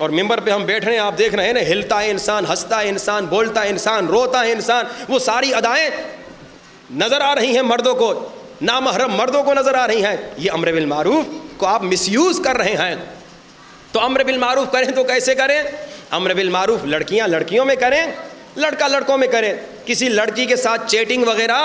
اور ممبر پہ ہم بیٹھ رہے ہیں, آپ دیکھ رہے ہیں نا, ہلتا ہے انسان, ہنستا ہے انسان, بولتا ہے انسان, روتا ہے انسان, وہ ساری ادائیں نظر آ رہی ہیں مردوں کو, نامحرم مردوں کو نظر آ رہی ہیں. یہ امر بالمعروف کو آپ مس یوز کر رہے ہیں. تو امر بالمعروف کریں تو کیسے کریں؟ امر بالمعروف لڑکیاں لڑکیوں میں کریں, لڑکا لڑکوں میں کریں. کسی لڑکی کے ساتھ چیٹنگ وغیرہ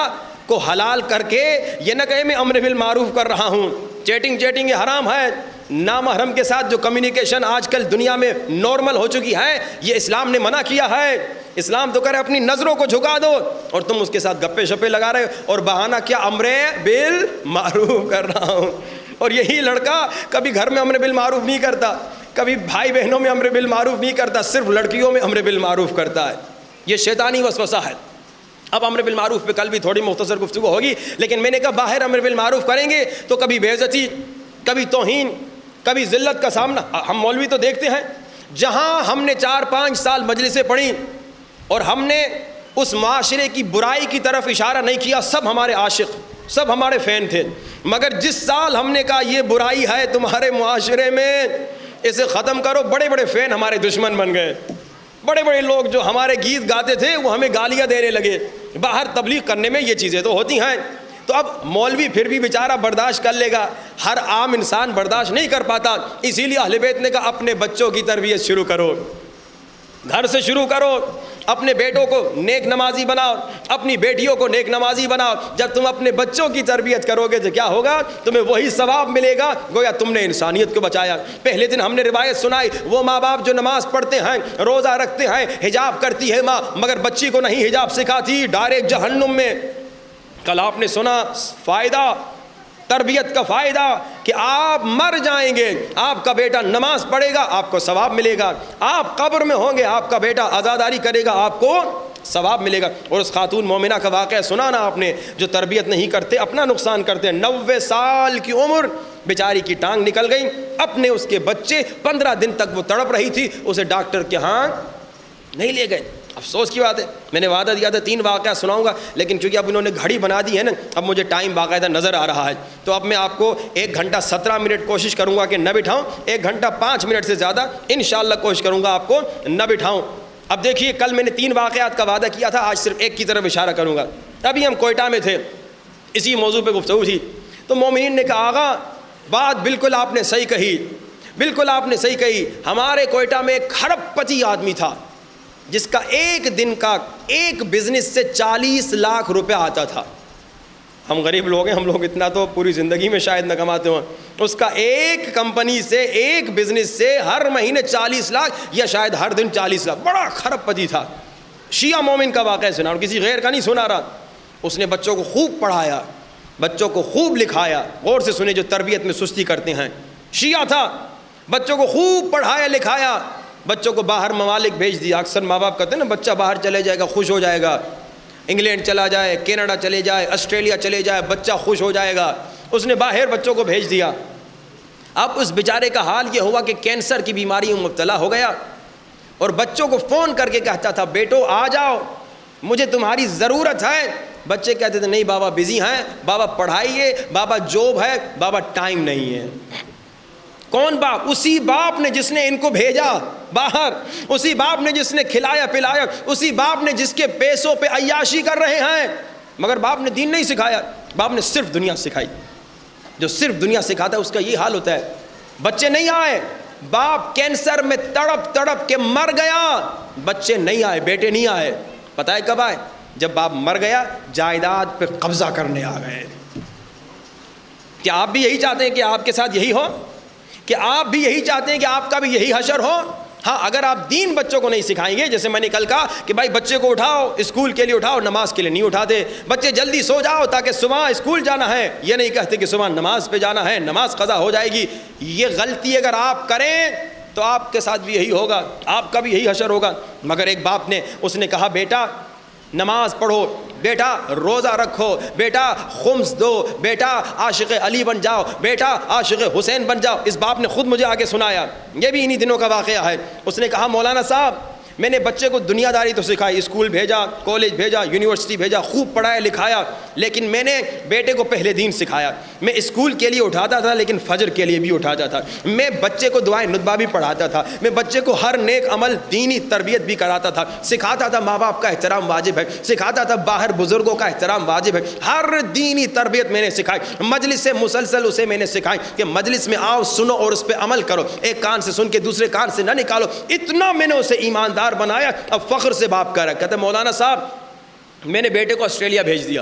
کو حلال کر کے یہ نہ کہے میں امر بالمعروف کر رہا ہوں. چیٹنگ یہ حرام ہے. نامحرم کے ساتھ جو کمیونیکیشن آج کل دنیا میں نارمل ہو چکی ہے, یہ اسلام نے منع کیا ہے. اسلام تو کہہ رہے اپنی نظروں کو جھکا دو, اور تم اس کے ساتھ گپے شپے لگا رہے ہو, اور بہانہ کیا امر بالمعروف کر رہا ہوں. اور یہی لڑکا کبھی گھر میں امر بالمعروف نہیں کرتا, کبھی بھائی بہنوں میں امر بالمعروف نہیں کرتا, صرف لڑکیوں میں امر بالمعروف کرتا ہے. یہ شیطانی وسوسہ ہے. اب امر بالمعروف پہ کل بھی تھوڑی مختصر گفتگو ہوگی, لیکن میں نے کہا باہر امر بالمعروف کریں گے تو کبھی بے عزتی, کبھی توہین, کبھی ذلت کا سامنا. ہم مولوی تو دیکھتے ہیں جہاں ہم نے 4-5 سال مجلسیں پڑھی اور ہم نے اس معاشرے کی برائی کی طرف اشارہ نہیں کیا, سب ہمارے عاشق, سب ہمارے فین تھے. مگر جس سال ہم نے کہا یہ برائی ہے تمہارے معاشرے میں, اسے ختم کرو, بڑے بڑے فین ہمارے دشمن بن گئے. بڑے بڑے لوگ جو ہمارے گیت گاتے تھے وہ ہمیں گالیاں دینے لگے. باہر تبلیغ کرنے میں یہ چیزیں تو ہوتی ہیں. تو اب مولوی پھر بھی بیچارہ برداشت کر لے گا, ہر عام انسان برداشت نہیں کر پاتا. اسی لیے اہل بیت نے کہا اپنے بچوں کی تربیت شروع کرو, گھر سے شروع کرو. اپنے بیٹوں کو نیک نمازی بناؤ, اپنی بیٹیوں کو نیک نمازی بناؤ. جب تم اپنے بچوں کی تربیت کرو گے تو کیا ہوگا, تمہیں وہی ثواب ملے گا گویا تم نے انسانیت کو بچایا. پہلے دن ہم نے روایت سنائی, وہ ماں باپ جو نماز پڑھتے ہیں, روزہ رکھتے ہیں, حجاب کرتی ہے ماں, مگر بچی کو نہیں حجاب سکھاتی, ڈائریکٹ جہنم میں. کل آپ نے سنا فائدہ, تربیت کا فائدہ کہ آپ مر جائیں گے, آپ کا بیٹا نماز پڑھے گا, آپ کو ثواب ملے گا. آپ قبر میں ہوں گے, آپ کا بیٹا عزاداری کرے گا, آپ کو ثواب ملے گا. اور اس خاتون مومنہ کا واقعہ سنا نا آپ نے, جو تربیت نہیں کرتے اپنا نقصان کرتے. 90 سال کی عمر بیچاری کی ٹانگ نکل گئی, اپنے اس کے بچے 15 دن تک وہ تڑپ رہی تھی, اسے ڈاکٹر کے ہاں نہیں لے گئے. افسوس کی بات ہے. میں نے وعدہ دیا تھا 3 واقعہ سناؤں گا, لیکن چونکہ اب انہوں نے گھڑی بنا دی ہے نا, اب مجھے ٹائم باقاعدہ نظر آ رہا ہے. تو اب میں آپ کو 1 گھنٹہ 17 منٹ کوشش کروں گا کہ نہ بٹھاؤں, 1 گھنٹہ 5 منٹ سے زیادہ انشاءاللہ کوشش کروں گا آپ کو نہ بٹھاؤں. اب دیکھیے, کل میں نے 3 واقعات کا وعدہ کیا تھا, آج صرف ایک کی طرف اشارہ کروں گا. ابھی ہم کوئٹہ میں تھے, اسی موضوع پہ گفتگو تھی, تو مومنین نے کہا آغا بات بالکل آپ نے صحیح کہی, بالکل آپ نے صحیح کہی. ہمارے کوئٹہ میں ایک کھرب پتی آدمی تھا جس کا ایک دن کا ایک بزنس سے 40 لاکھ روپے آتا تھا. ہم غریب لوگ ہیں, ہم لوگ اتنا تو پوری زندگی میں شاید نہ کماتے ہوں. اس کا ایک کمپنی سے, ایک بزنس سے ہر مہینے 40 لاکھ یا شاید ہر دن 40 لاکھ. بڑا کھرب پتی تھا. شیعہ مومن کا واقعہ سنا, اور کسی غیر کا نہیں سنا رہا. اس نے بچوں کو خوب پڑھایا, بچوں کو خوب لکھایا. غور سے سنیں جو تربیت میں سستی کرتے ہیں. شیعہ تھا, بچوں کو خوب پڑھایا لکھایا, بچوں کو باہر ممالک بھیج دیا. اکثر ماں باپ کہتے ہیں نا بچہ باہر چلے جائے گا خوش ہو جائے گا, انگلینڈ چلا جائے, کینیڈا چلے جائے, آسٹریلیا چلے جائے, بچہ خوش ہو جائے گا. اس نے باہر بچوں کو بھیج دیا. اب اس بیچارے کا حال یہ ہوا کہ کینسر کی بیماری میں مبتلا ہو گیا, اور بچوں کو فون کر کے کہتا تھا بیٹو آ جاؤ, مجھے تمہاری ضرورت ہے. بچے کہتے تھے نہیں بابا بزی ہیں, بابا پڑھائیے, بابا جاب ہے, بابا ٹائم نہیں ہے. کون باپ؟ اسی باپ نے جس نے ان کو بھیجا باہر, اسی باپ نے جس نے کھلایا پلایا, اسی باپ نے جس کے پیسوں پہ عیاشی کر رہے ہیں. مگر باپ نے دین نہیں سکھایا, باپ نے صرف دنیا سکھائی. جو صرف دنیا سکھاتا ہے اس کا یہ حال ہوتا ہے. بچے نہیں آئے, باپ کینسر میں تڑپ تڑپ کے مر گیا, بچے نہیں آئے, بیٹے نہیں آئے. پتہ ہے کب آئے؟ جب باپ مر گیا, جائیداد پہ قبضہ کرنے آ گئے. کیا آپ بھی یہی چاہتے ہیں کہ آپ کے ساتھ یہی ہو؟ کہ آپ بھی یہی چاہتے ہیں کہ آپ کا بھی یہی حشر ہو؟ ہاں, اگر آپ دین بچوں کو نہیں سکھائیں گے, جیسے میں نے کل کہا کہ بھائی بچے کو اٹھاؤ, اسکول کے لیے اٹھاؤ, نماز کے لیے نہیں اٹھاتے. بچے جلدی سو جاؤ تاکہ صبح اسکول جانا ہے, یہ نہیں کہتے کہ صبح نماز پہ جانا ہے, نماز قضا ہو جائے گی. یہ غلطی اگر آپ کریں تو آپ کے ساتھ بھی یہی ہوگا, آپ کا بھی یہی حشر ہوگا. مگر ایک باپ نے, اس نے کہا بیٹا نماز پڑھو, بیٹا روزہ رکھو, بیٹا خمس دو, بیٹا عاشق علی بن جاؤ, بیٹا عاشق حسین بن جاؤ. اس باپ نے خود مجھے آگے سنایا, یہ بھی انہی دنوں کا واقعہ ہے. اس نے کہا مولانا صاحب میں نے بچے کو دنیا داری تو سکھائی, اسکول بھیجا, کالج بھیجا, یونیورسٹی بھیجا, خوب پڑھایا لکھایا, لیکن میں نے بیٹے کو پہلے دین سکھایا. میں اسکول کے لیے اٹھاتا تھا لیکن فجر کے لیے بھی اٹھاتا تھا. میں بچے کو دعائیں ندبہ بھی پڑھاتا تھا. میں بچے کو ہر نیک عمل دینی تربیت بھی کراتا تھا. سکھاتا تھا ماں باپ کا احترام واجب ہے, سکھاتا تھا باہر بزرگوں کا احترام واجب ہے. ہر دینی تربیت میں نے سکھائی. مجلس سے مسلسل اسے میں نے سکھائی کہ مجلس میں آؤ, سنو اور اس پہ عمل کرو, ایک کان سے سن کے دوسرے کان سے نہ نکالو. اتنا میں نے اسے ایماندار بنایا. اب فخر سے باپ کہہ رہا ہے, کہتے مولانا صاحب میں نے بیٹے کو آسٹریلیا بھیج دیا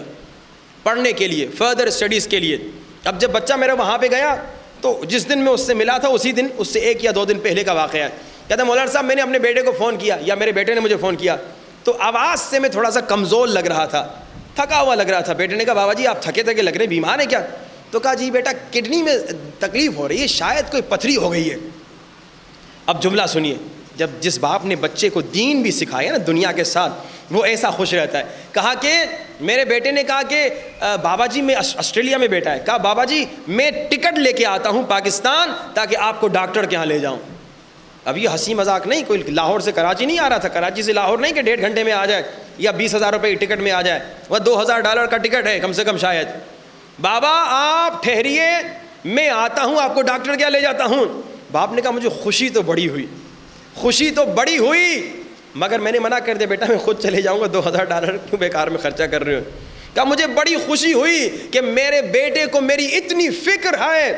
پڑھنے کے لیے, فردر اسٹڈیز کے لیے. اب جب بچہ میرا وہاں پہ گیا تو جس دن میں اس سے ملا تھا اسی دن, اس سے 1 یا 2 دن پہلے کا واقعہ ہے. کہتا مولانا صاحب میں نے اپنے بیٹے کو فون کیا, یا میرے بیٹے نے مجھے فون کیا, تو آواز سے میں تھوڑا سا کمزور لگ رہا تھا, تھکا ہوا لگ رہا تھا. بیٹے نے کہا بابا جی آپ تھکے تھکے لگ رہے ہیں, بیمار ہیں کیا؟ تو کہا جی بیٹا کڈنی میں تکلیف ہو رہی ہے, شاید کوئی پتھری ہو گئی ہے. اب جملہ سنیے, جب جس باپ نے بچے کو دین بھی سکھایا نا دنیا کے ساتھ, وہ ایسا خوش رہتا ہے. کہا کہ میرے بیٹے نے کہا کہ بابا جی میں آسٹریلیا میں بیٹا ہے, کہا بابا جی میں ٹکٹ لے کے آتا ہوں پاکستان تاکہ آپ کو ڈاکٹر کے ہاں لے جاؤں. اب یہ ہنسی مذاق نہیں, کوئی لاہور سے کراچی نہیں آ رہا تھا, کراچی سے لاہور نہیں کہ 1.5 گھنٹے میں آ جائے یا 20,000 روپے کی ٹکٹ میں آ جائے, وہ $2,000 کا ٹکٹ ہے کم سے کم شاید. بابا آپ ٹھہریے, میں آتا ہوں آپ کو ڈاکٹر کیا لے جاتا ہوں. باپ نے کہا مجھے خوشی تو بڑی ہوئی, خوشی تو بڑی ہوئی, مگر میں نے منع کر دیا, بیٹا میں خود چلے جاؤں گا, $2,000 کیوں بیکار میں خرچہ کر رہے ہو. کہا مجھے بڑی خوشی ہوئی کہ میرے بیٹے کو میری اتنی فکر ہے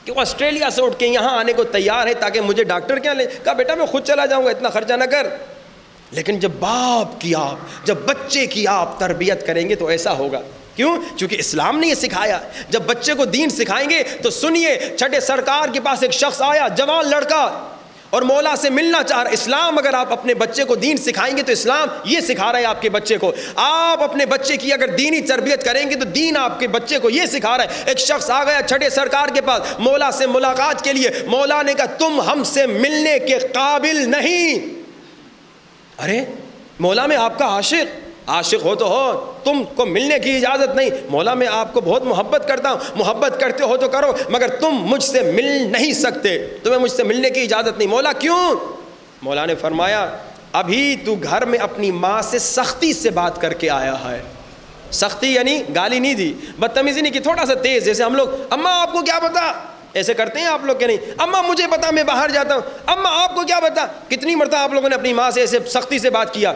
کہ وہ آسٹریلیا سے اٹھ کے یہاں آنے کو تیار ہے تاکہ مجھے ڈاکٹر کیا لے. کہا بیٹا میں خود چلا جاؤں گا, اتنا خرچہ نہ کر. لیکن جب باپ کی آپ, جب بچے کی آپ تربیت کریں گے تو ایسا ہوگا. کیوں؟ چونکہ اسلام نے یہ سکھایا. جب بچے کو دین سکھائیں گے تو سنیے, چھٹے سرکار کے پاس ایک شخص آیا, جوان لڑکا, اور مولا سے ملنا چاہ رہا. اسلام اگر آپ اپنے بچے کو دین سکھائیں گے تو اسلام یہ سکھا رہا ہے آپ کے بچے کو. آپ اپنے بچے کی اگر دینی تربیت کریں گے تو دین آپ کے بچے کو یہ سکھا رہا ہے. ایک شخص آ گیا چھٹے سرکار کے پاس مولا سے ملاقات کے لیے. مولا نے کہا تم ہم سے ملنے کے قابل نہیں. ارے مولا میں آپ کا عاشق ہو تو ہو, تم کو ملنے کی اجازت نہیں. مولا میں آپ کو بہت محبت کرتا ہوں, محبت کرتے ہو تو کرو, مگر تم مجھ سے مل نہیں سکتے, تمہیں مجھ سے ملنے کی اجازت نہیں. مولا کیوں؟ مولا نے فرمایا ابھی تو گھر میں اپنی ماں سے سختی سے بات کر کے آیا ہے. سختی یعنی گالی نہیں دی, بدتمیزی نہیں کی, تھوڑا سا تیز, جیسے ہم لوگ اماں آپ کو کیا پتا, ایسے کرتے ہیں آپ لوگ کہ نہیں, اماں مجھے پتا میں باہر جاتا ہوں, اماں آپ کو کیا پتا. کتنی مرتبہ آپ لوگوں نے اپنی ماں سے ایسے سختی سے بات کیا؟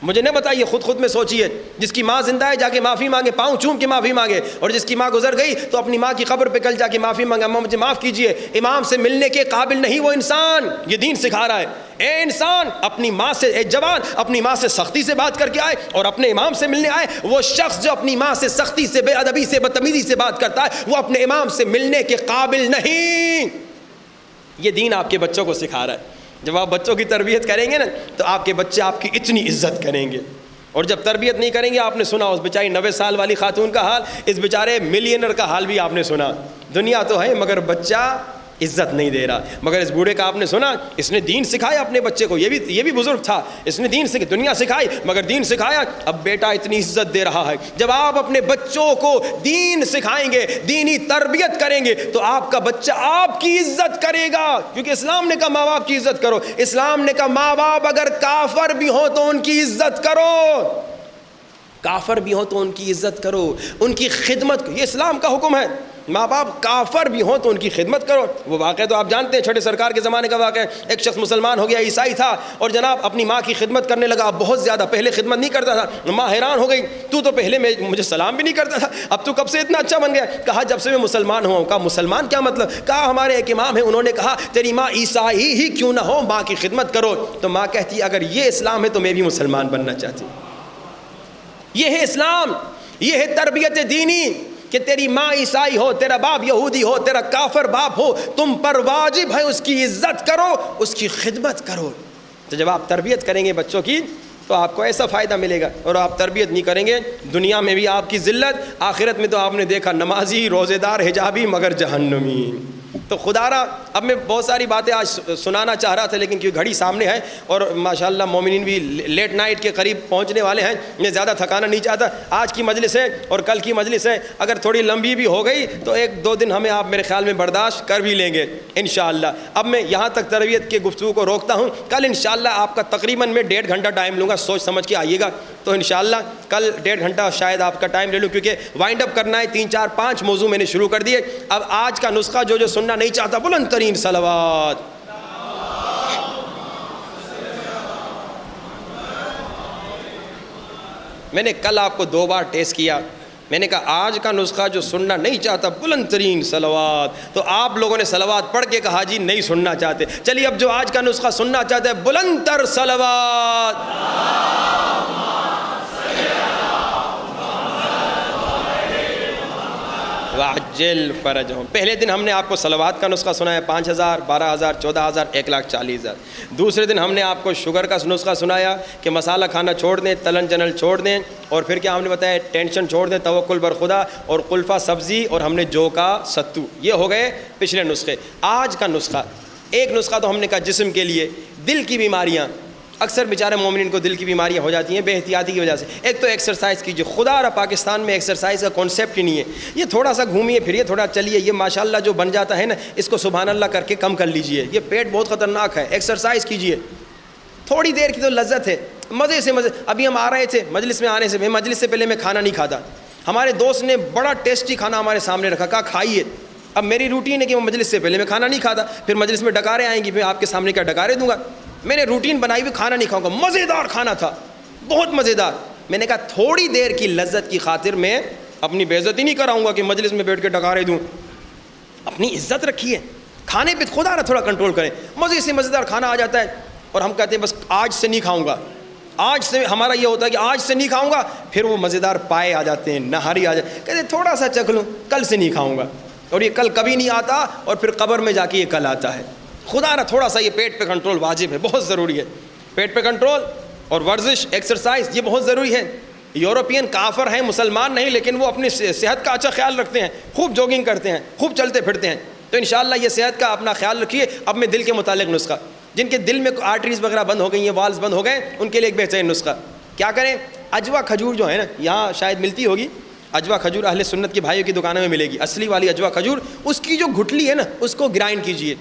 مجھے نہ بتائیے, خود میں سوچیے. جس کی ماں زندہ ہے جا کے معافی مانگے, پاؤں چوم کے معافی مانگے, اور جس کی ماں گزر گئی تو اپنی ماں کی قبر پہ کل جا کے معافی مانگے, اماں مجھے معاف کیجیے. امام سے ملنے کے قابل نہیں وہ انسان. یہ دین سکھا رہا ہے. اے انسان اپنی ماں سے, اے جوان اپنی ماں سے سختی سے بات کر کے آئے اور اپنے امام سے ملنے آئے. وہ شخص جو اپنی ماں سے سختی سے, بے ادبی سے, بدتمیزی سے بات کرتا ہے وہ اپنے امام سے ملنے کے قابل نہیں. یہ دین آپ کے بچوں کو سکھا رہا ہے. جب آپ بچوں کی تربیت کریں گے نا تو آپ کے بچے آپ کی اتنی عزت کریں گے. اور جب تربیت نہیں کریں گے, آپ نے سنا اس بیچاری 90 سال والی خاتون کا حال, اس بیچارے ملینر کا حال بھی آپ نے سنا. دنیا تو ہے مگر بچہ عزت نہیں دے رہا. مگر اس بوڑھے کا آپ نے سنا, اس نے دین سکھایا اپنے بچے کو. یہ بھی بزرگ تھا, اس نے دنیا سکھائی مگر دین سکھایا. اب بیٹا اتنی عزت دے رہا ہے. جب آپ اپنے بچوں کو دین سکھائیں گے, دینی تربیت کریں گے تو آپ کا بچہ آپ کی عزت کرے گا. کیونکہ اسلام نے کہا ماں باپ کی عزت کرو. اسلام نے کہا ماں باپ اگر کافر بھی ہو تو ان کی عزت کرو, کافر بھی ہو تو ان کی عزت کرو, ان کی خدمت کرو. یہ اسلام کا حکم ہے. ماں باپ کافر بھی ہوں تو ان کی خدمت کرو. وہ واقعہ تو آپ جانتے ہیں, چھٹے سرکار کے زمانے کا واقعہ. ایک شخص مسلمان ہو گیا, عیسائی تھا, اور جناب اپنی ماں کی خدمت کرنے لگا. بہت زیادہ, پہلے خدمت نہیں کرتا تھا. ماں حیران ہو گئی, تو پہلے مجھے سلام بھی نہیں کرتا تھا, اب تو کب سے اتنا اچھا بن گیا؟ کہا جب سے میں مسلمان ہوا ہوں. کہا مسلمان کیا مطلب؟ کہا ہمارے ایک امام ہیں, انہوں نے کہا تیری ماں عیسائی ہی کیوں نہ ہو, ماں کی خدمت کرو. تو ماں کہتی اگر یہ اسلام ہے تو میں بھی مسلمان بننا چاہتی ہوں. یہ ہے اسلام, یہ ہے تربیت دینی کہ تیری ماں عیسائی ہو, تیرا باپ یہودی ہو, تیرا کافر باپ ہو, تم پر واجب ہے اس کی عزت کرو, اس کی خدمت کرو. تو جب آپ تربیت کریں گے بچوں کی تو آپ کو ایسا فائدہ ملے گا. اور آپ تربیت نہیں کریں گے, دنیا میں بھی آپ کی ذلت, آخرت میں تو آپ نے دیکھا نمازی, روزے دار, حجابی مگر جہنمی. تو خدا را اب میں بہت ساری باتیں آج سنانا چاہ رہا تھا، لیکن کیونکہ گھڑی سامنے ہے اور ماشاءاللہ مومنین بھی لیٹ نائٹ کے قریب پہنچنے والے ہیں، میں زیادہ تھکانا نہیں چاہتا. آج کی مجلس ہے اور کل کی مجلس ہے، اگر تھوڑی لمبی بھی ہو گئی تو 1-2 دن ہمیں آپ میرے خیال میں برداشت کر بھی لیں گے انشاءاللہ. اب میں یہاں تک تربیت کے گفتگو کو روکتا ہوں. کل انشاءاللہ آپ کا تقریباً میں 1.5 گھنٹہ ٹائم لوں گا، سوچ سمجھ کے آئیے گا. تو انشاءاللہ کل 1.5 گھنٹہ شاید آپ کا ٹائم لے لوں، کیونکہ وائنڈ اپ کرنا ہے. 3 4 5 موضوع میں نے شروع کر دیے. اب آج کا نسخہ جو سننا نہیں چاہتا، بلند ترین صلوات. میں نے کل آپ کو 2 بار ٹیسٹ کیا. میں نے کہا آج کا نسخہ جو سننا نہیں چاہتا، بلند ترین صلوات. تو آپ لوگوں نے صلوات پڑھ کے کہا جی نہیں سننا چاہتے. چلیے اب جو آج کا نسخہ سننا چاہتا ہے، بلند تر صلوات. وعجل فرجہم. پہلے دن ہم نے آپ کو صلوات کا نسخہ سنایا، 5000 12000 14000 1,40,000. دوسرے دن ہم نے آپ کو شوگر کا نسخہ سنایا کہ مسالہ کھانا چھوڑ دیں، تلن جنل چھوڑ دیں، اور پھر کیا ہم نے بتایا، ٹینشن چھوڑ دیں، توکل بر خدا، اور قلفہ سبزی، اور ہم نے جو کا ستو. یہ ہو گئے پچھلے نسخے. آج کا نسخہ، ایک نسخہ تو ہم نے کہا جسم کے لیے، دل کی بیماریاں. اکثر بیچارے مومنین کو دل کی بیماریاں ہو جاتی ہیں بے احتیاطی کی وجہ سے. ایک تو ایکسرسائز کیجیے. خدا را پاکستان میں ایکسرسائز کا کانسیپٹ ہی نہیں ہے. یہ تھوڑا سا گھومیے پھریے، تھوڑا چلیے، یہ ماشاءاللہ جو بن جاتا ہے نا، اس کو سبحان اللہ کر کے کم کر لیجئے. یہ پیٹ بہت خطرناک ہے. ایکسرسائز کیجیے، تھوڑی دیر کی تو لذت ہے، مزے سے مزے. ابھی ہم آ رہے تھے مجلس میں، آنے سے میں مجلس سے پہلے میں کھانا نہیں کھاتا. ہمارے دوست نے بڑا ٹیسٹی کھانا ہمارے سامنے رکھا، کہا کھائیے. اب میری روٹین ہے کہ میں مجلس سے پہلے میں کھانا نہیں کھاتا. پھر مجلس میں ڈکارے آئیں گی، میں آپ کے سامنے کیا ڈکارے دوں گا. میں نے روٹین بنائی ہوئی، کھانا نہیں کھاؤں گا. مزیدار کھانا تھا، بہت مزیدار. میں نے کہا تھوڑی دیر کی لذت کی خاطر میں اپنی بے عزتی نہیں کراؤں گا کہ مجلس میں بیٹھ کے ڈکارے دوں. اپنی عزت رکھیے، کھانے پہ خدا نہ تھوڑا کنٹرول کریں. مزے سے مزیدار کھانا آ جاتا ہے اور ہم کہتے ہیں بس آج سے نہیں کھاؤں گا. آج سے ہمارا یہ ہوتا ہے کہ آج سے نہیں کھاؤں گا. پھر وہ مزیدار پائے آ جاتے ہیں، نہاری آ جاتے ہیں، کہتے ہیں تھوڑا سا چکھ لوں، کل سے نہیں کھاؤں گا. اور یہ کل کبھی نہیں آتا، اور پھر قبر میں جا کے یہ کل آتا ہے. خدا نہ تھوڑا سا یہ پیٹ پہ کنٹرول واجب ہے، بہت ضروری ہے. پیٹ پہ کنٹرول اور ورزش، ایکسرسائز، یہ بہت ضروری ہے. یورپین کافر ہیں، مسلمان نہیں، لیکن وہ اپنی صحت کا اچھا خیال رکھتے ہیں، خوب جوگنگ کرتے ہیں، خوب چلتے پھرتے ہیں. تو انشاءاللہ یہ صحت کا اپنا خیال رکھیے. اب میں دل کے متعلق نسخہ، جن کے دل میں آرٹریز وغیرہ بند ہو گئی ہیں، والز بند ہو گئے، ان کے لیے ایک بہترین نسخہ. کیا کریں؟ اجوا کھجور جو ہے نا، یہاں شاید ملتی ہوگی اجوا کھجور، اہل سنت کے بھائیوں کی دکانوں میں ملے گی اصلی والی اجوا کھجور. اس کی جو گھٹلی ہے نا، اس کو گرائنڈ کیجئے.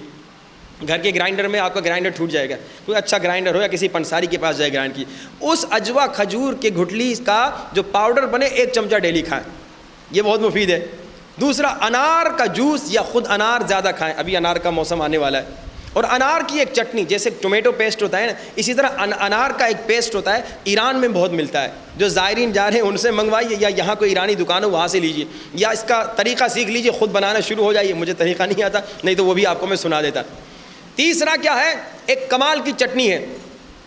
گھر کے گرائنڈر میں آپ کا گرائنڈر ٹوٹ جائے گا، کوئی اچھا گرائنڈر ہو یا کسی پنساری کے پاس جائے گرائنڈ کی. اس اجوا کھجور کے گھٹلی کا جو پاؤڈر بنے، 1 چمچہ ڈیلی کھائیں، یہ بہت مفید ہے. دوسرا، انار کا جوس یا خود انار زیادہ کھائیں. ابھی انار کا موسم آنے والا ہے. اور انار کی ایک چٹنی، جیسے ٹومیٹو پیسٹ ہوتا ہے نا، اسی طرح انار کا ایک پیسٹ ہوتا ہے، ایران میں بہت ملتا ہے. جو زائرین جا رہے ہیں ان سے منگوائیے، یا یہاں کوئی ایرانی دکان ہو وہاں سے لیجیے، یا اس کا طریقہ سیکھ لیجیے، خود بنانا شروع ہو جائیے. مجھے طریقہ نہیں آتا، نہیں تو وہ بھی آپ کو میں سنا دیتا. تیسرا کیا ہے؟ ایک کمال کی چٹنی ہے.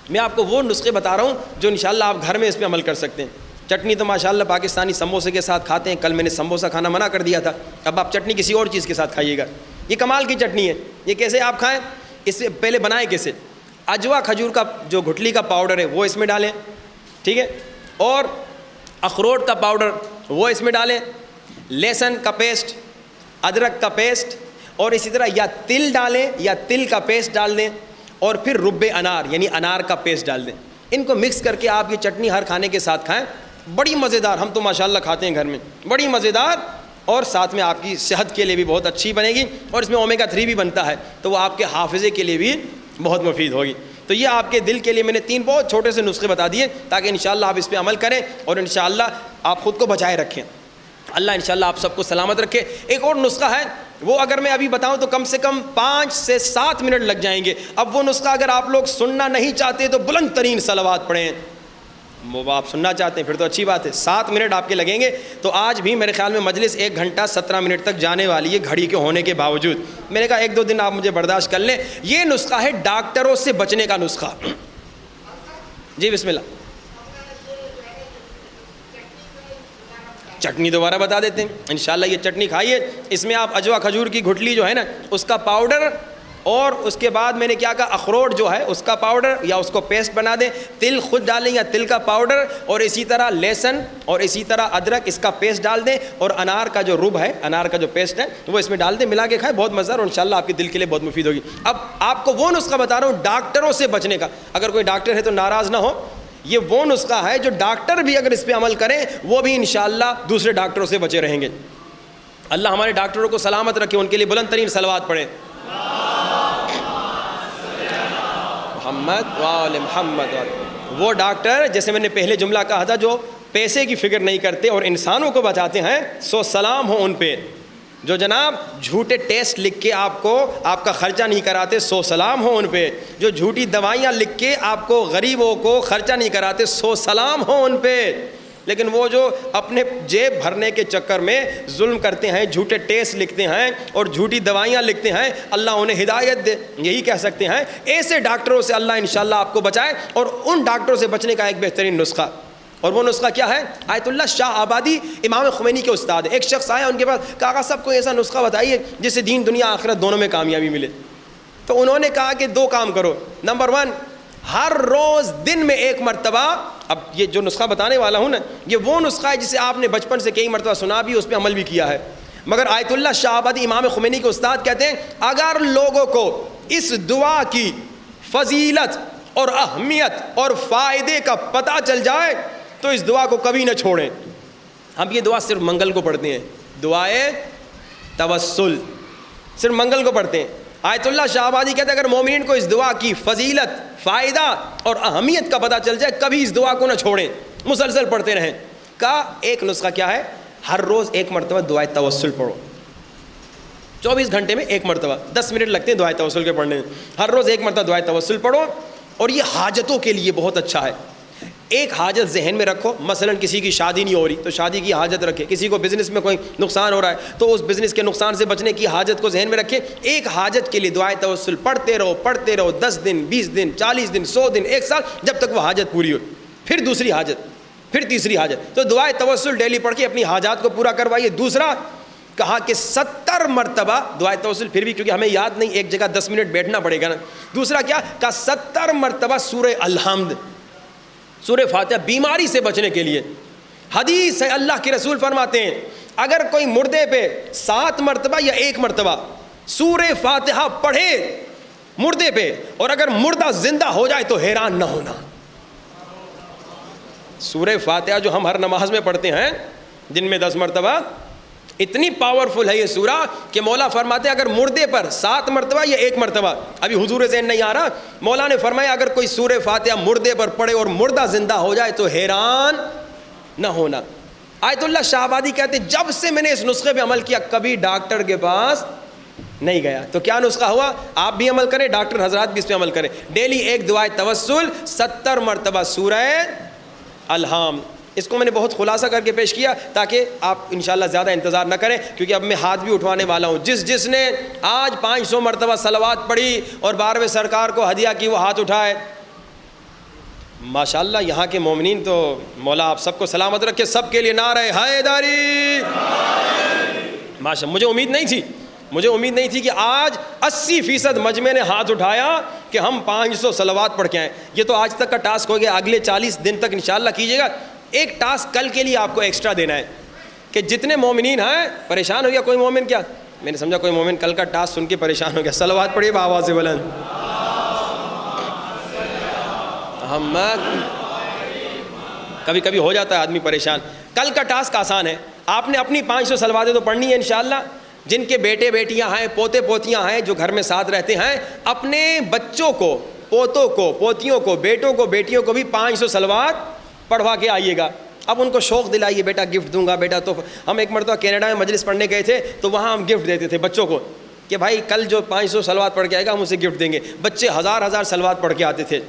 میں آپ کو وہ نسخے بتا رہا ہوں جو انشاءاللہ آپ گھر میں اس پہ عمل کر سکتے ہیں. چٹنی تو ماشاءاللہ پاکستانی سموسے کے ساتھ کھاتے ہیں. کل میں نے سموسہ کھانا منع کر دیا تھا. اب آپ چٹنی کسی اور چیز کے ساتھ کھائیے گا. یہ کمال کی چٹنی ہے. یہ کیسے آپ کھائیں؟ اس سے پہلے بنائیں کیسے؟ اجوا کھجور کا جو گھٹلی کا پاؤڈر ہے وہ اس میں ڈالیں، ٹھیک ہے، اور اخروٹ کا پاؤڈر وہ اس میں ڈالیں، لہسن کا پیسٹ، ادرک کا پیسٹ، اور اسی طرح یا تل ڈالیں یا تل کا پیسٹ ڈال دیں، اور پھر رب انار یعنی انار کا پیسٹ ڈال دیں. ان کو مکس کر کے آپ یہ چٹنی ہر کھانے کے ساتھ کھائیں. بڑی مزیدار، ہم تو ماشاءاللہ کھاتے ہیں گھر میں، بڑی مزیدار، اور ساتھ میں آپ کی صحت کے لیے بھی بہت اچھی بنے گی. اور اس میں اومیگا 3 بھی بنتا ہے، تو وہ آپ کے حافظے کے لیے بھی بہت مفید ہوگی. تو یہ آپ کے دل کے لیے میں نے 3 بہت چھوٹے سے نسخے بتا دیے، تاکہ انشاءاللہ آپ اس پہ عمل کریں اور انشاءاللہ آپ خود کو بچائے رکھیں. اللہ انشاءاللہ آپ سب کو سلامت رکھے. ایک اور نسخہ ہے، وہ اگر میں ابھی بتاؤں تو کم سے کم 5 سے 7 منٹ لگ جائیں گے. اب وہ نسخہ اگر آپ لوگ سننا نہیں چاہتے تو بلند ترین صلوات پڑھیں. وہ آپ سننا چاہتے ہیں پھر تو اچھی بات ہے. 7 منٹ آپ کے لگیں گے. تو آج بھی میرے خیال میں مجلس 1 گھنٹہ 17 منٹ تک جانے والی ہے گھڑی کے ہونے کے باوجود. میں نے کہا 1-2 دن آپ مجھے برداشت کر لیں. یہ نسخہ ہے ڈاکٹروں سے بچنے کا نسخہ. جی بسم اللہ. چٹنی دوبارہ بتا دیتے ہیں انشاءاللہ. یہ چٹنی کھائیے، اس میں آپ اجوا کھجور کی گھٹلی جو ہے نا، اس کا پاؤڈر اور اس کے بعد میں نے کیا کہا, اخروٹ جو ہے اس کا پاؤڈر یا اس کو پیسٹ بنا دیں, تل خود ڈالیں یا تل کا پاؤڈر, اور اسی طرح لہسن اور اسی طرح ادرک اس کا پیسٹ ڈال دیں, اور انار کا جو رب ہے, انار کا جو پیسٹ ہے وہ اس میں ڈال دیں, ملا کے کھائیں, بہت مزہ اور انشاءاللہ آپ کے دل کے لیے بہت مفید ہوگی. اب آپ کو وہ نسخہ بتا رہا ہوں ڈاکٹروں سے بچنے کا, اگر کوئی ڈاکٹر ہے تو ناراض نہ ہو, یہ وہ نسخہ ہے جو ڈاکٹر بھی اگر اس پہ عمل کریں وہ بھی انشاءاللہ دوسرے ڈاکٹروں سے بچے رہیں گے. اللہ ہمارے ڈاکٹروں کو سلامت رکھے, ان کے لیے بلند ترین صلوات پڑھیں. محمد وآل محمد. وہ ڈاکٹر جیسے میں نے پہلے جملہ کہا تھا جو پیسے کی فکر نہیں کرتے اور انسانوں کو بچاتے ہیں, سو سلام ہو ان پہ. جو جناب جھوٹے ٹیسٹ لکھ کے آپ کو آپ کا خرچہ نہیں کراتے, سو سلام ہو ان پہ. جو جھوٹی دوائیاں لکھ کے آپ کو غریبوں کو خرچہ نہیں کراتے, سو سلام ہو ان پہ. لیکن وہ جو اپنے جیب بھرنے کے چکر میں ظلم کرتے ہیں, جھوٹے ٹیسٹ لکھتے ہیں اور جھوٹی دوائیاں لکھتے ہیں, اللہ انہیں ہدایت دے. یہی کہہ سکتے ہیں ایسے ڈاکٹروں سے اللہ انشاءاللہ آپ کو بچائے. اور ان ڈاکٹروں سے بچنے کا ایک بہترین نسخہ, اور وہ نسخہ کیا ہے؟ آیت اللہ شاہ آبادی امام خمینی کے استاد ہیں. ایک شخص آیا ان کے پاس, کہا صاحب کوئی ایسا نسخہ بتائیے جس سے دین دنیا آخرت دونوں میں کامیابی ملے. تو انہوں نے کہا کہ 2 کام کرو. نمبر 1, ہر روز دن میں 1 مرتبہ, اب یہ جو نسخہ بتانے والا ہوں نا یہ وہ نسخہ ہے جسے آپ نے بچپن سے کئی مرتبہ سنا بھی, اس پہ عمل بھی کیا ہے, مگر آیت اللہ شاہ آبادی امام خمینی کے استاد کہتے ہیں اگر لوگوں کو اس دعا کی فضیلت اور اہمیت اور فائدے کا پتہ چل جائے تو اس دعا کو کبھی نہ چھوڑیں. ہم یہ دعا صرف منگل کو پڑھتے ہیں, دعائے توسل صرف منگل کو پڑھتے ہیں. آیت اللہ شاہ آبادی کہتے ہیں اگر مومنین کو اس دعا کی فضیلت, فائدہ اور اہمیت کا پتہ چل جائے کبھی اس دعا کو نہ چھوڑیں, مسلسل پڑھتے رہیں. کا ایک نسخہ کیا ہے؟ ہر روز 1 مرتبہ دعائے توسل پڑھو. 24 گھنٹے میں 1 مرتبہ, 10 منٹ لگتے ہیں دعائے توسل کے پڑھنے میں. ہر روز 1 مرتبہ دعائے توسل پڑھو, اور یہ حاجتوں کے لیے بہت اچھا ہے. ایک حاجت ذہن میں رکھو, مثلا کسی کی شادی نہیں ہو رہی تو شادی کی حاجت رکھے, کسی کو بزنس میں کوئی نقصان ہو رہا ہے تو اس بزنس کے نقصان سے بچنے کی حاجت کو ذہن میں رکھے. ایک حاجت کے لیے دعائے توسل پڑھتے رہو 10 دن 20 دن 40 دن 100 دن 1 سال, جب تک وہ حاجت پوری ہو. پھر دوسری حاجت, پھر تیسری حاجت. تو دعائے توسل ڈیلی پڑھ کے اپنی حاجات کو پورا کروائیے. دوسرا کہا کہ 70 مرتبہ دعائے توسل, پھر بھی کیونکہ ہمیں یاد نہیں ایک جگہ 10 منٹ بیٹھنا پڑے گا نا. دوسرا کیا کہا 70 مرتبہ سورہ الحمد, سورہ فاتحہ, بیماری سے بچنے کے لیے. حدیث ہے اللہ کے رسول فرماتے ہیں اگر کوئی مردے پہ 7 مرتبہ یا 1 مرتبہ سورہ فاتحہ پڑھے مردے پہ, اور اگر مردہ زندہ ہو جائے تو حیران نہ ہونا. سورہ فاتحہ جو ہم ہر نماز میں پڑھتے ہیں دن میں 10 مرتبہ, اتنی پاورفل ہے یہ سورہ کہ مولا فرماتے ہیں اگر مردے پر 7 مرتبہ یا 1 مرتبہ, ابھی حضور ذہن نہیں آ رہا, مولا نے فرمایا اگر کوئی سورہ فاتحہ مردے پر پڑھے اور مردہ زندہ ہو جائے تو حیران نہ ہونا. آیت اللہ شاہ آبادی کہتے ہیں جب سے میں نے اس نسخے پہ عمل کیا کبھی ڈاکٹر کے پاس نہیں گیا. تو کیا نسخہ ہوا؟ آپ بھی عمل کریں, ڈاکٹر حضرات بھی اس پہ عمل کریں. ڈیلی 1 دعائے توسل, 70 مرتبہ سورہ الحمد. اس کو میں نے بہت خلاصہ کر کے پیش کیا تاکہ آپ انشاءاللہ زیادہ انتظار نہ کریں, کیونکہ اب میں ہاتھ بھی اٹھوانے والا ہوں. جس نے آج 500 مرتبہ صلوات پڑھی اور 12ویں سرکار کو ہدیہ کی وہ ہاتھ اٹھائے. ماشاءاللہ یہاں کے مومنین تو مولا آپ سب کو سلامت رکھے, سب کے لیے نعرہ حیدری. ماشاءاللہ مجھے امید نہیں تھی کہ آج 80% مجمع نے ہاتھ اٹھایا کہ ہم 500 صلوات پڑھ کے آئیں. یہ تو آج تک کا ٹاسک ہو گیا, اگلے 40 دن تک انشاءاللہ کیجیے گا. ایک ٹاسک کل کے لیے آپ کو ایکسٹرا دینا ہے کہ جتنے مومنین ہیں, پریشان ہو گیا کوئی مومن؟ کیا میں نے سمجھا کوئی مومن کل کا ٹاسک سن کے پریشان ہو گیا. صلوات پڑھیے بآواز سے بلند. کبھی کبھی ہو جاتا ہے آدمی پریشان. کل کا ٹاسک آسان ہے, آپ نے اپنی 500 صلواتیں تو پڑھنی ہے انشاءاللہ. جن کے بیٹے بیٹیاں ہیں, پوتے پوتیاں ہیں, جو گھر میں ساتھ رہتے ہیں, اپنے بچوں کو, پوتوں کو, پوتیوں کو, بیٹوں کو, بیٹیوں کو بھی 500 صلوات پڑھوا کے آئیے گا. اب ان کو شوق دلائیے, بیٹا گفٹ دوں گا, بیٹا تو. ہم ایک مرتبہ کینیڈا میں مجلس پڑھنے گئے تھے تو وہاں ہم گفٹ دیتے تھے بچوں کو کہ بھائی کل جو 500 صلوات پڑھ کے آئے گا ہم اسے گفٹ دیں گے. بچے ہزار صلوات پڑھ کے آتے تھے,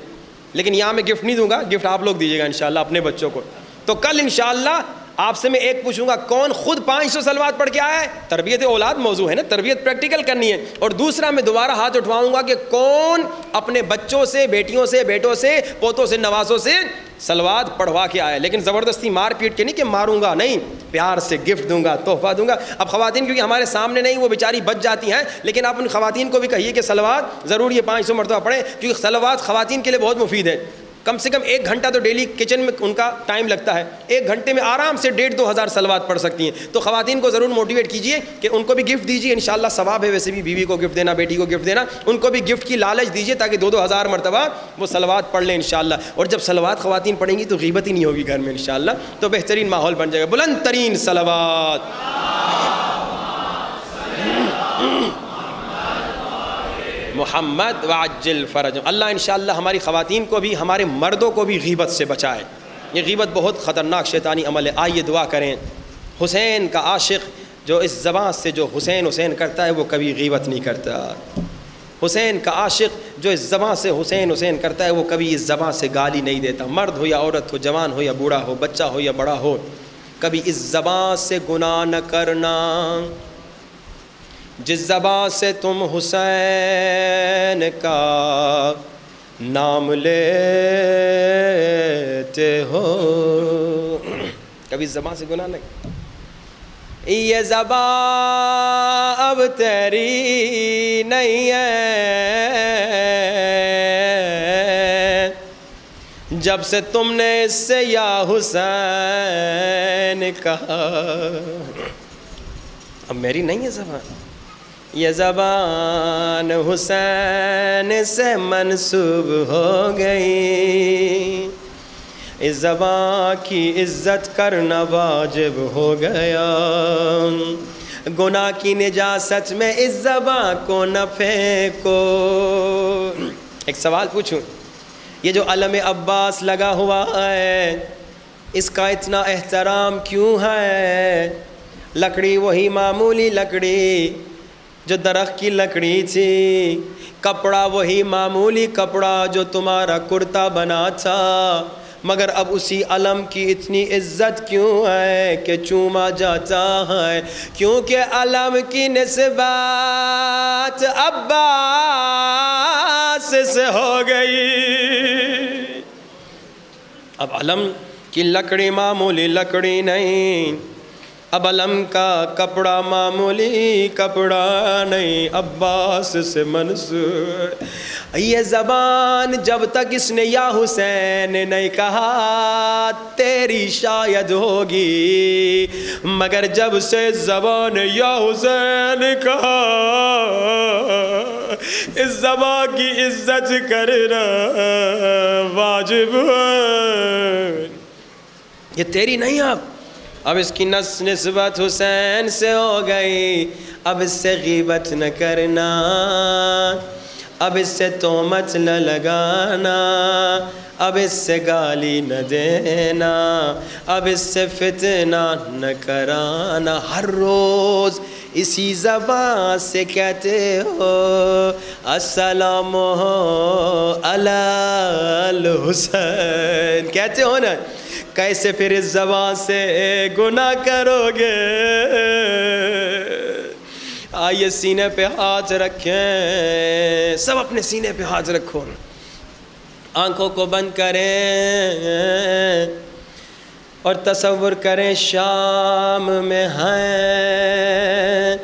لیکن یہاں میں گفٹ نہیں دوں گا, گفٹ آپ لوگ دیجیے گا انشاءاللہ اپنے بچوں کو. تو کل انشاءاللہ آپ سے میں ایک پوچھوں گا، کون خود 500 صلوات پڑھ کے آیا ہے؟ تربیت اولاد موضوع ہے نا، تربیت پریکٹیکل کرنی ہے. اور دوسرا میں دوبارہ ہاتھ اٹھواؤں گا کہ کون اپنے بچوں سے، بیٹیوں سے، بیٹوں سے، پوتوں سے، نوازوں سے صلوات پڑھوا کے آیا. لیکن زبردستی مار پیٹ کے نہیں کہ ماروں گا، نہیں، پیار سے گفٹ دوں گا، تحفہ دوں گا. اب خواتین کیونکہ ہمارے سامنے نہیں، وہ بیچاری بچ جاتی ہیں، لیکن آپ ان خواتین کو بھی کہیے کہ صلوات ضرور یہ 500 مرتبہ پڑھیں، کیونکہ صلوات خواتین کے لیے بہت مفید ہے. کم سے کم 1 گھنٹہ تو ڈیلی کچن میں ان کا ٹائم لگتا ہے، 1 گھنٹے میں آرام سے 1,500-2 ہزار صلوات پڑھ سکتی ہیں. تو خواتین کو ضرور موٹیویٹ کیجئے کہ ان کو بھی گفٹ دیجئے، انشاءاللہ ثواب ہے ویسے بھی بیوی کو گفٹ دینا، بیٹی کو گفٹ دینا، ان کو بھی گفٹ کی لالچ دیجئے تاکہ 2-2 ہزار مرتبہ وہ صلوات پڑھ لیں انشاءاللہ. اور جب صلوات خواتین پڑھیں گی تو غیبت ہی نہیں ہوگی گھر میں انشاءاللہ، تو بہترین ماحول بن جائے گا. بلند ترین صلوات. محمد وعجل فرج. اللہ انشاءاللہ ہماری خواتین کو بھی، ہمارے مردوں کو بھی غیبت سے بچائے. یہ غیبت بہت خطرناک شیطانی عمل ہے. آئیے دعا کریں. حسین کا عاشق جو اس زبان سے جو حسین حسین کرتا ہے وہ کبھی غیبت نہیں کرتا. حسین کا عاشق جو اس زبان سے حسین حسین کرتا ہے وہ کبھی اس زبان سے گالی نہیں دیتا. مرد ہو یا عورت ہو، جوان ہو یا بوڑھا ہو، بچہ ہو یا بڑا ہو، کبھی اس زبان سے گناہ نہ کرنا جس زبان سے تم حسین کا نام لیتے ہو. کبھی اس زبان سے گناہ نہیں. یہ زبان اب تیری نہیں ہے جب سے تم نے اس سے یا حسین کہا. اب میری نہیں ہے زبان. یہ زبان حسین سے منسوب ہو گئی. اس زبان کی عزت کرنا واجب ہو گیا. گناہ کی نجاست میں اس زبان کو نہ پھینکو. ایک سوال پوچھوں، یہ جو علم عباس لگا ہوا ہے اس کا اتنا احترام کیوں ہے؟ لکڑی وہی معمولی لکڑی جو درخت کی لکڑی تھی، کپڑا وہی معمولی کپڑا جو تمہارا کرتا بنا تھا، مگر اب اسی علم کی اتنی عزت کیوں ہے کہ چوما جاتا ہے؟ کیونکہ علم کی نسبت عباس سے ہو گئی. اب علم کی لکڑی معمولی لکڑی نہیں، اب علم کا کپڑا معمولی کپڑا نہیں، عباس سے منسوب. یہ زبان جب تک اس نے یا حسین نہیں کہا تیری شاید ہوگی، مگر جب سے زبان یا حسین کہا اس زبان کی عزت کرنا واجب ہے. یہ تیری نہیں، اب اس کی نسبت حسین سے ہو گئی. اب اس سے غیبت نہ کرنا، اب اس سے تہمت نہ لگانا، اب اس سے گالی نہ دینا، اب اس سے فتنہ نہ کرانا. ہر روز اسی زبان سے کہتے ہو السلام علی الحسین، کہتے ہو نا. کیسے پھر اس زبان سے گناہ کرو گے؟ آئیے سینے پہ ہاتھ رکھیں، سب اپنے سینے پہ ہاتھ رکھو، آنکھوں کو بند کریں اور تصور کریں شام میں ہیں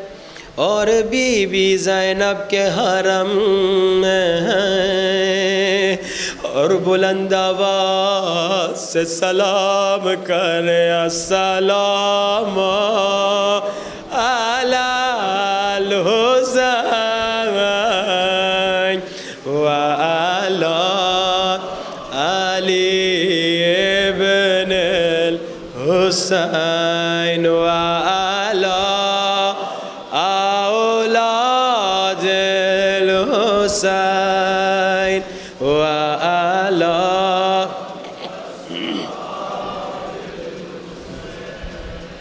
اور بی بی زینب کے حرم میں ہیں اور بلند آواز سے سلام کریں السلام علی الحسین وعلی علی ابن الحسین وعلی اولاد الحسین وعلی.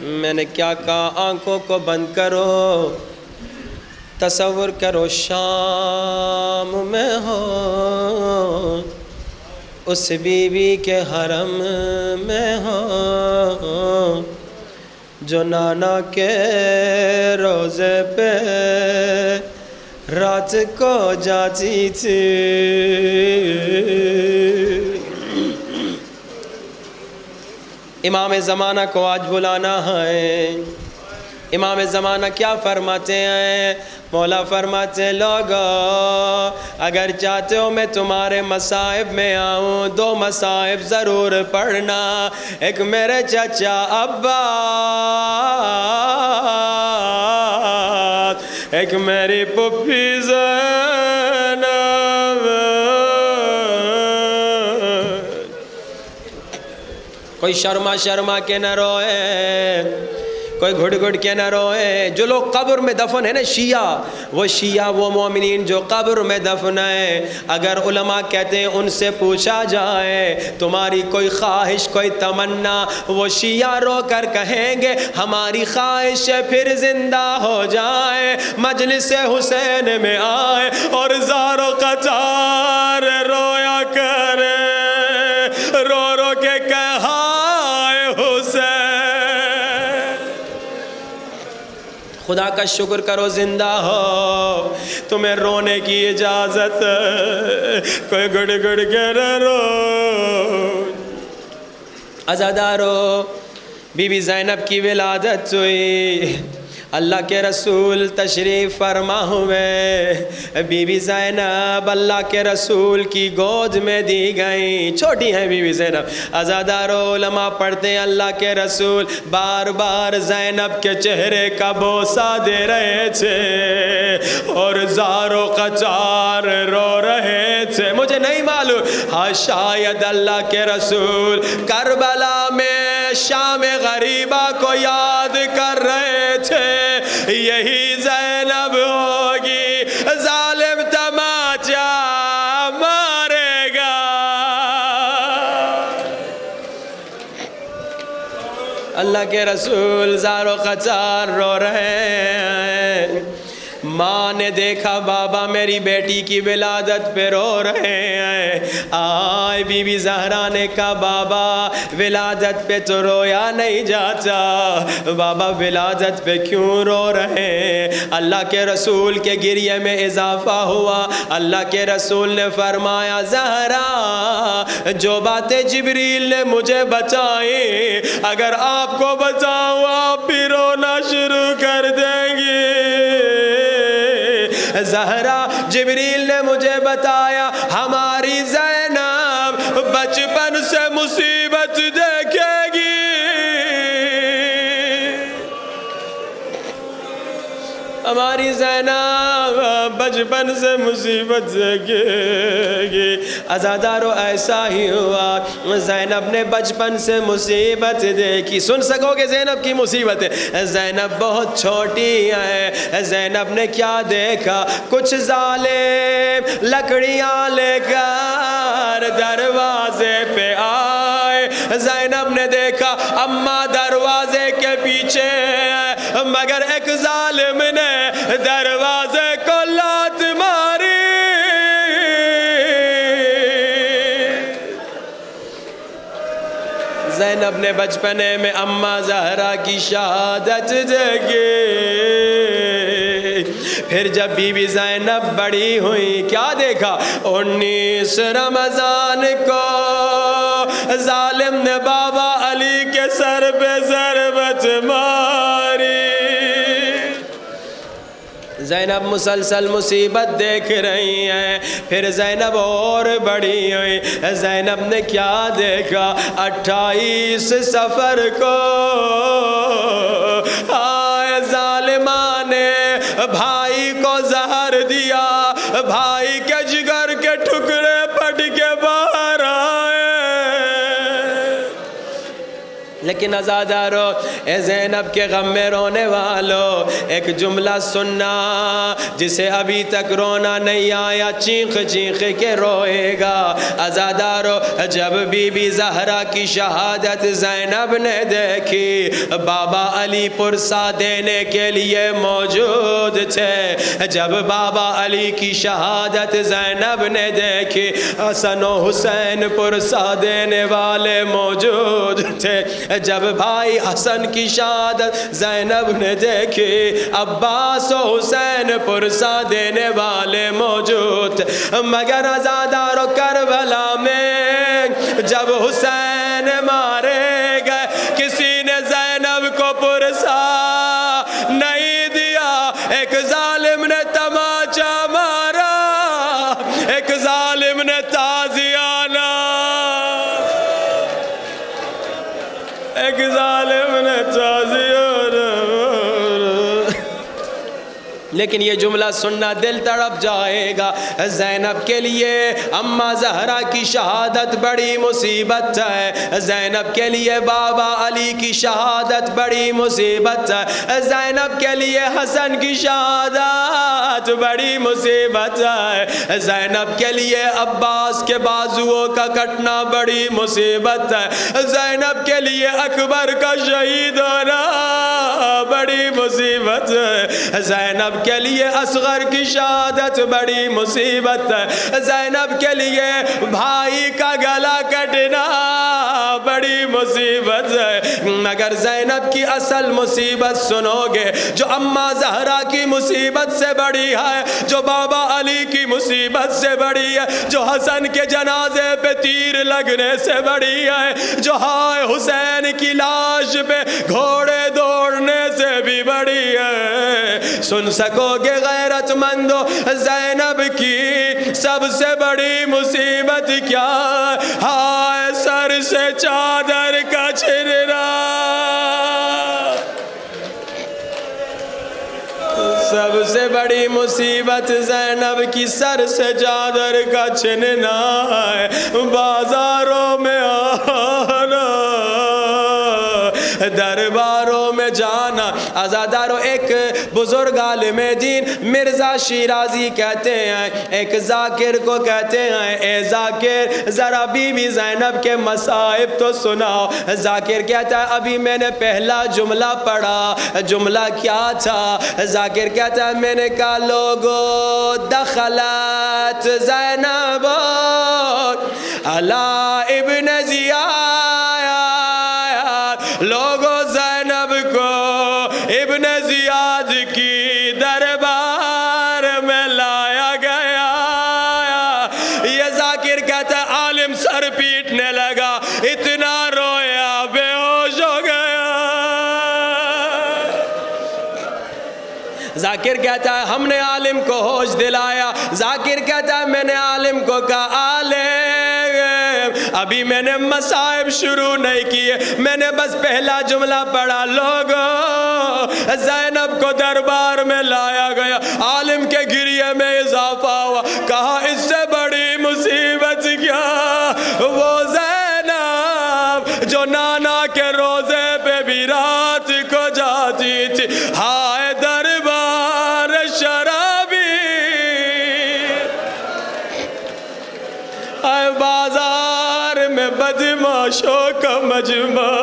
میں نے کیا کہا؟ آنکھوں کو بند کرو، تصور کرو شام میں ہو، اس بی بی کے حرم میں ہو جو نانا کے روزے پہ رات کو جاتی تھی. امام زمانہ کو آج بلانا ہے. امام زمانہ کیا فرماتے ہیں؟ مولا فرماتے ہیں لوگو اگر چاہتے ہو میں تمہارے مصائب میں آؤں 2 مصائب ضرور پڑھنا. ایک میرے چچا عباس، ایک میری پھوپھی زینب. کوئی شرما کے نہ روئے، کوئی گھڑ گھڑ کے نہ روئے. جو لوگ قبر میں دفن ہیں نا شیعہ، وہ مومنین جو قبر میں دفن ہیں، اگر علماء کہتے ہیں ان سے پوچھا جائے تمہاری کوئی خواہش کوئی تمنا، وہ شیعہ رو کر کہیں گے ہماری خواہش ہے پھر زندہ ہو جائے، مجلس حسین میں آئے اور زارو قطار رویا کرے، رو رو کے کہا خدا کا شکر کرو زندہ ہو، تمہیں رونے کی اجازت، کوئی گڑ گڑ کے نہ رو. عزادارو بی بی زینب کی ولادت ہوئی، اللہ کے رسول تشریف فرما ہوئے. بی بی زینب اللہ کے رسول کی گود میں دی گئیں، چھوٹی ہیں بی بی زینب. عزادارو علماء پڑھتے ہیں اللہ کے رسول بار بار زینب کے چہرے کا بوسہ دے رہے تھے اور زارو قطار رو رہے تھے. مجھے نہیں معلوم ہاں شاید اللہ کے رسول کربلا میں شام غریبہ کو یاد کر رہے تھے، یہی زینب ہوگی ظالم تماچا مارے گا. اللہ کے رسول زارو قطار رو رہے ہیں. ماں نے دیکھا بابا میری بیٹی کی ولادت پہ رو رہے ہیں. آئے بی بی زہرا نے کہا بابا ولادت پہ تو رویا نہیں جاتا، بابا ولادت پہ کیوں رو رہے ہیں؟ اللہ کے رسول کے گریے میں اضافہ ہوا. اللہ کے رسول نے فرمایا زہرا جو باتیں جبریل نے مجھے بتائیں اگر آپ کو بتاؤں آپ بھی رونا شروع کر دیں گے. زہرا جبریل نے مجھے بتایا ہماری زینب بچپن سے مصیبت دیکھے گی، ہماری زینب بچپن سے مصیبت دیکھے گی. عزادارو ایسا ہی ہوا، زینب نے بچپن سے مصیبت دیکھی. سن سکو گے زینب کی مصیبتیں؟ زینب بہت چھوٹی ہے. زینب نے کیا دیکھا؟ کچھ ظالم لکڑیاں لے کر دروازے پہ آئے. زینب نے دیکھا اماں دروازے کے پیچھے ہے، مگر ایک ظالم نے دروازے کو لات ماری. زینب نے بچپنے میں اماں زہرا کی شہادت دیکھی. پھر جب بی بی زینب بڑی ہوئی کیا دیکھا؟ 19 رمضان کو ظالم نے بابا علی کے سر پہ ضربت ماری. زینب مسلسل مصیبت دیکھ رہی ہیں. پھر زینب اور بڑی ہوئی. زینب نے کیا دیکھا؟ 28 صفر کو آئے ظالمان نے بھائی کو زہر دیا، بھائی کے جگر کے ٹکڑے پھٹ کے باہر آئے. لیکن عزادارو اے زینب کے غم میں رونے والو ایک جملہ سننا جسے ابھی تک رونا نہیں آیا، چیخ چیخ کے روئے گا. عزادارو جب بی بی زہرا کی شہادت زینب نے دیکھی، بابا علی پرسہ دینے کے لیے موجود تھے. جب بابا علی کی شہادت زینب نے دیکھی، حسن و حسین پرسہ دینے والے موجود تھے. جب بھائی حسن کی شہادت زینب نے دیکھی، عباس و حسین پرسا دینے والے موجود، مگر عزادارو کربلا میں جب حسین مارے گئے کسی نے زینب کو پرسا نہیں دیا، ایک ظالم نے تماچا مارا، ایک ظالم نے تازیانہ، ایک ظالم نے تازیانہ۔ لیکن یہ جملہ سننا دل تڑپ جائے گا، زینب کے لیے اماں زہرا کی شہادت بڑی مصیبت ہے، زینب کے لیے بابا علی کی شہادت بڑی مصیبت ہے، زینب کے لیے حسن کی شہادت بڑی مصیبت ہے، زینب کے لیے عباس کے بازوؤں کا کٹنا بڑی مصیبت ہے، زینب کے لیے اکبر کا شہید ہونا بڑی مصیبت ہے، زینب کے لیے اصغر کی شہادت بڑی مصیبت ہے، زینب کے لیے بھائی کا گلا کٹنا بڑی مصیبت ہے، مگر زینب کی اصل مصیبت سنو گے جو اماں زہرا کی مصیبت سے بڑی ہے، جو بابا علی کی مصیبت سے بڑی ہے، جو حسن کے جنازے پہ تیر لگنے سے بڑی ہے، جو ہائے حسین کی لاش پہ گھوڑے دوڑنے سے بھی بڑی ہے، سن سکو گے غیرت مندو زینب کی سب سے بڑی مصیبت کیا؟ ہائے سر سے چادر کا چھننا، سب سے بڑی مصیبت زینب کی سر سے چادر کا چھننا ہے، بازاروں میں آنا، درباروں میں جانا۔ عزادارو ایک بزرگ عالم دین مرزا شیرازی کہتے ہیں، ایک ذاکر کو کہتے ہیں اے ذاکر ذرا بی بی زینب کے مصائب تو سناؤ۔ ذاکر کہتا ہے ابھی میں نے پہلا جملہ پڑھا، جملہ کیا تھا؟ ذاکر کہتا ہے میں نے کہا لوگو دخلت زینب علی ابن زیاد، لوگو زینب کو ابن زیاد کی دربار میں لایا گیا۔ یہ ذاکر کہتا ہے عالم سر پیٹنے لگا، اتنا رویا بے ہوش ہو گیا۔ ذاکر کہتا ہے ہم نے عالم کو ہوش دلایا۔ ذاکر کہتا ہے میں نے عالم کو کہا عالم ابھی میں نے مصائب شروع نہیں کیے، میں نے بس پہلا جملہ پڑھا، لوگو زینب کو دربار میں لایا گیا۔ عالم کے گریے میں اضافہ ہوا، کہا اس سے بڑی مصیبت کیا؟ وہ زینب جو نانا کے روزے پہ بھی رات کو جاتی تھی، ہائے دربار شرابی، ہائے بازار میں بدماشوں کا مجمع۔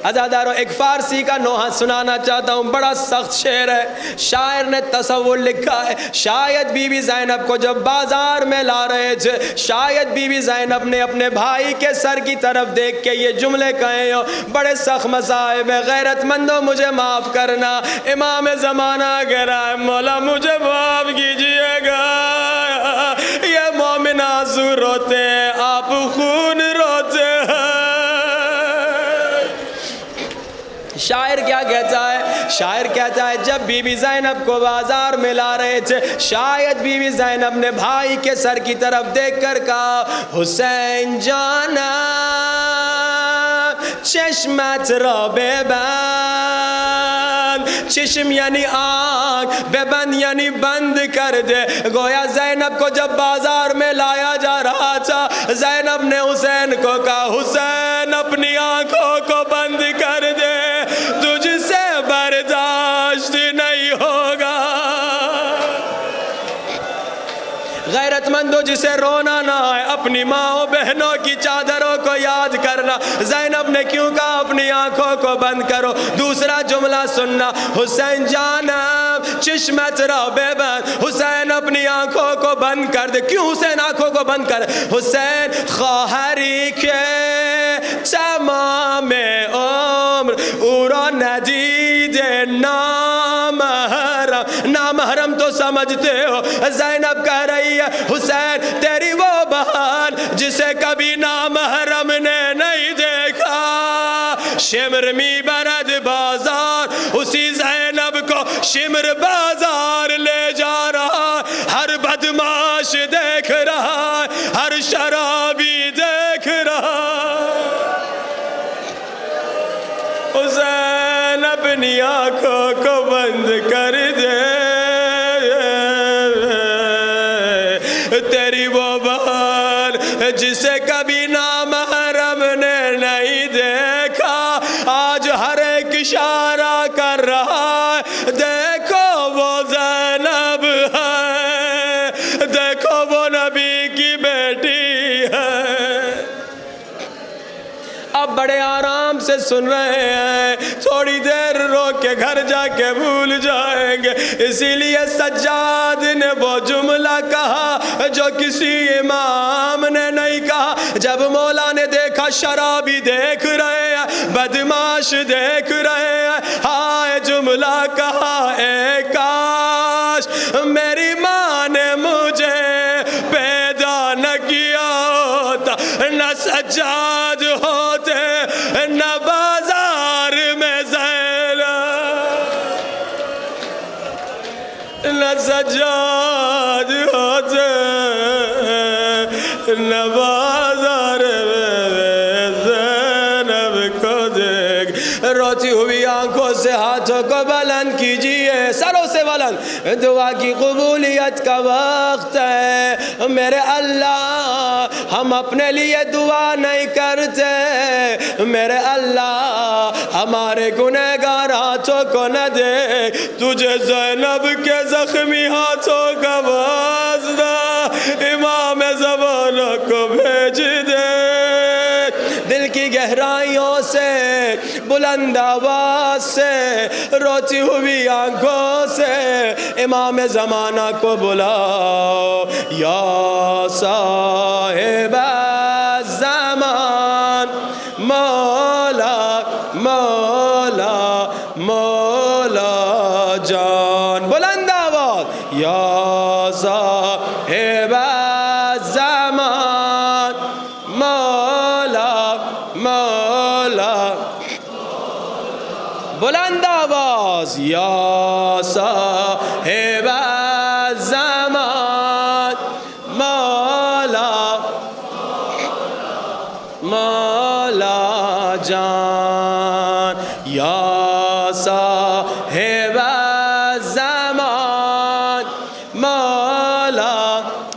عزادارو ایک فارسی کا نوحہ سنانا چاہتا ہوں، بڑا سخت شعر ہے، شاعر نے تصور لکھا ہے۔ شاید بی بی زینب کو جب بازار میں لا رہے تھے، شاید بی بی زینب نے اپنے بھائی کے سر کی طرف دیکھ کے یہ جملے کہے ہو، بڑے سخت مصائب ہے، غیرت مندوں مجھے معاف کرنا، امام زمانہ اگر آئے مولا مجھے معاف کیجئے گا، یہ مومن آنسو روتے ہیں، آپ خون روتے ہیں۔ شاعر کیا کہتا ہے؟ شاعر کہتا ہے جب بی بی زینب کو بازار میں لا رہے تھے، شاید بی بی زینب نے بھائی کے سر کی طرف دیکھ کر کہا حسین جانا چشمت را ببند، چشم یعنی آنکھ، ببند یعنی بند کر دے۔ گویا زینب کو جب بازار میں لایا جا رہا تھا، زینب نے حسین کو کہا حسین اپنی آنکھوں کو بند کر دے، تجھ سے برداشت نہیں ہوگا۔ غیرت مندو جسے رونا نہ آئے، اپنی ماں بہنوں کی چادروں کو یاد کرنا۔ زینب نے کیوں کہا اپنی آنکھوں کو بند کرو؟ دوسرا جملہ سننا، حسین جانب چشمت را ببند، حسین اپنی آنکھوں کو بند کر دے۔ کیوں حسین آنکھوں کو بند کر؟ حسین خواہری کے تمام عمر او را ندید نامحرم. نامحرم تو سمجھتے ہو، زینب کہہ رہی ہے حسین تیری وہ بہن جسے کبھی نامحرم نے نہیں دیکھا. شمر می برد بازار، اسی زینب کو شمر بازار لے جا رہا. ہر بدماش دیکھ رہا، ہر شرابی دیکھ رہا. حسین اپنی آنکھوں کو بند کر دے، تیری وہ بہن جسے کبھی نامحرم نے نہیں دیکھا آج ہر ایک اشارہ کر رہا ہے. دیکھو وہ زینب ہے، دیکھو وہ نبی کی بیٹی ہے. اب بڑے آرام سے سن رہے ہیں، تھوڑی دیر رو کے گھر جا کے بھول جائیں گے. اسی لیے سجاد نے وہ جملہ کہا جو کسی امام نے نہیں کہا. جب مولا نے دیکھا شرابی دیکھ رہے ہیں، بدماش دیکھ رہے ہیں، ہائے جملہ کہا اے کاش میری ماں نے مجھے پیدا نہ کیا ہوتا، نہ سجاد ہوتے نہ بازار میں زینب، نہ سجاد ہوتے نہ بازار میں زینب کو دیکھ. روتی ہوئی آنکھوں سے ہاتھوں کو بلند کیجئے، سروں سے بلند. دعا کی قبولیت کا وقت ہے میرے اللہ. ہم اپنے لیے دعا نہیں کرتے میرے اللہ، ہمارے گنہگار ہاتھوں کو نہ دے. تجھے زینب کے زخمی ہاتھوں کا واسطہ امام زمانہ کو بھیج دے. دل کی گہرائیوں سے بلند آواز سے روتی ہوئی آنکھوں سے امام زمانہ کو بلاؤ. یا صاحب الزمان مولا مولا مولا جان. بلند آواز یا صاحب الزمان مولا مولا. بلند آواز یا صاحب الزمان مولا مولا جان. یا صاحب الزمان مولا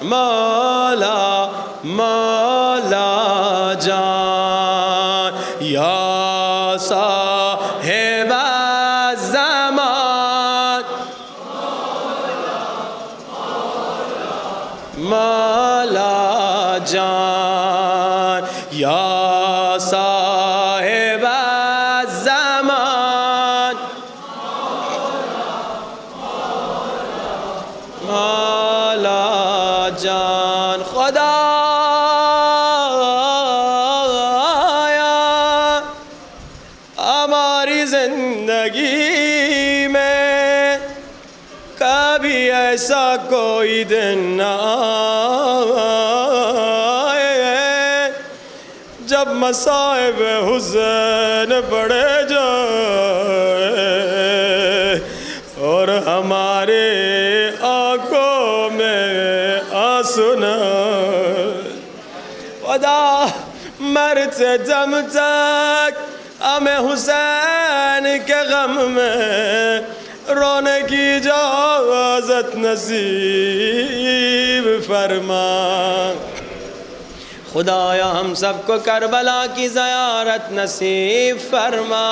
مولا مولا جان. یا صاحب الزمان مولا جان. یا صاحب الزمان مولا جان. خدایا ہماری زندگی میں کبھی ایسا کوئی دن نہ آئے جب مصائب حسین بڑھے جائے اور ہمارے آنکھوں میں آنسو نہ. خدا مرتے دم تک ہمیں حسین کے غم میں رونے کی اجازت نصیب فرما. خدایا ہم سب کو کربلا کی زیارت نصیب فرما.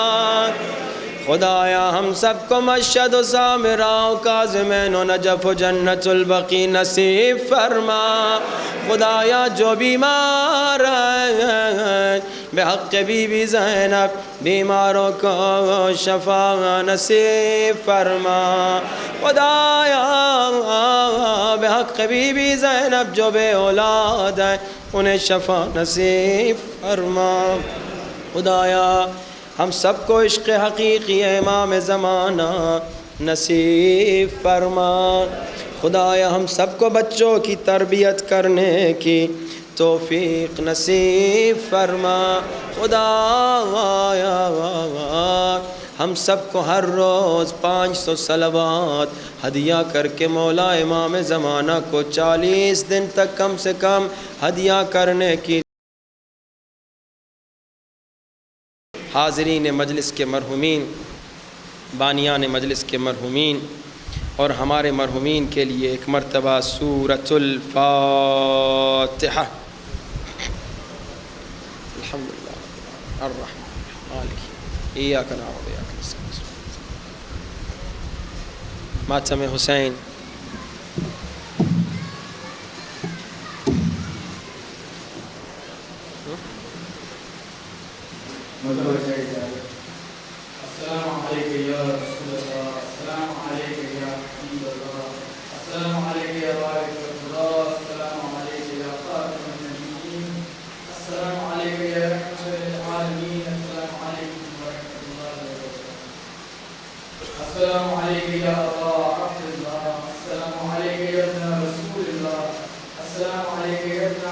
خدایا ہم سب کو مشہد و سامرا و کاظمین و نجف و جنت البقیع نصیب فرما. خدایا جو بیمار ہیں بحق بی بی زینب بیماروں کو شفا نصیب فرما. خدایا بحق بی بی زینب جو بے اولاد ہیں انہیں شفا نصیب فرما. خدایا ہم سب کو عشق حقیقی امام زمانہ نصیب فرما، خدایا ہم سب کو بچوں کی تربیت کرنے کی توفیق نصیب فرما، خدایا ہم سب کو ہر روز 500 صلوات ہدیہ کر کے مولا امام زمانہ کو 40 دن تک کم سے کم ہدیہ کرنے کی، حاضرین مجلس کے مرحومین، بانیان مجلس کے مرحومین اور ہمارے مرحومین کے لیے ایک مرتبہ سورۃ الفاتحہ۔ الحمدللہ الرحمن مالک ایاک نعبد و ایاک نستعین، ماتم حسین۔ السلام علیکم یا رسول اللہ، السلام علیکم یا حبیب اللہ، السلام علیکم یا بارک اللہ، السلام علیکم یا خاتم النبیین، السلام علیکم یا رحمت للعالمین، السلام علیکم ورحمۃ اللہ وبرکاتہ، السلام علیکم یا ابا عبد اللہ، السلام علیکم یا ابن رسول اللہ، السلام علیکم یا ابن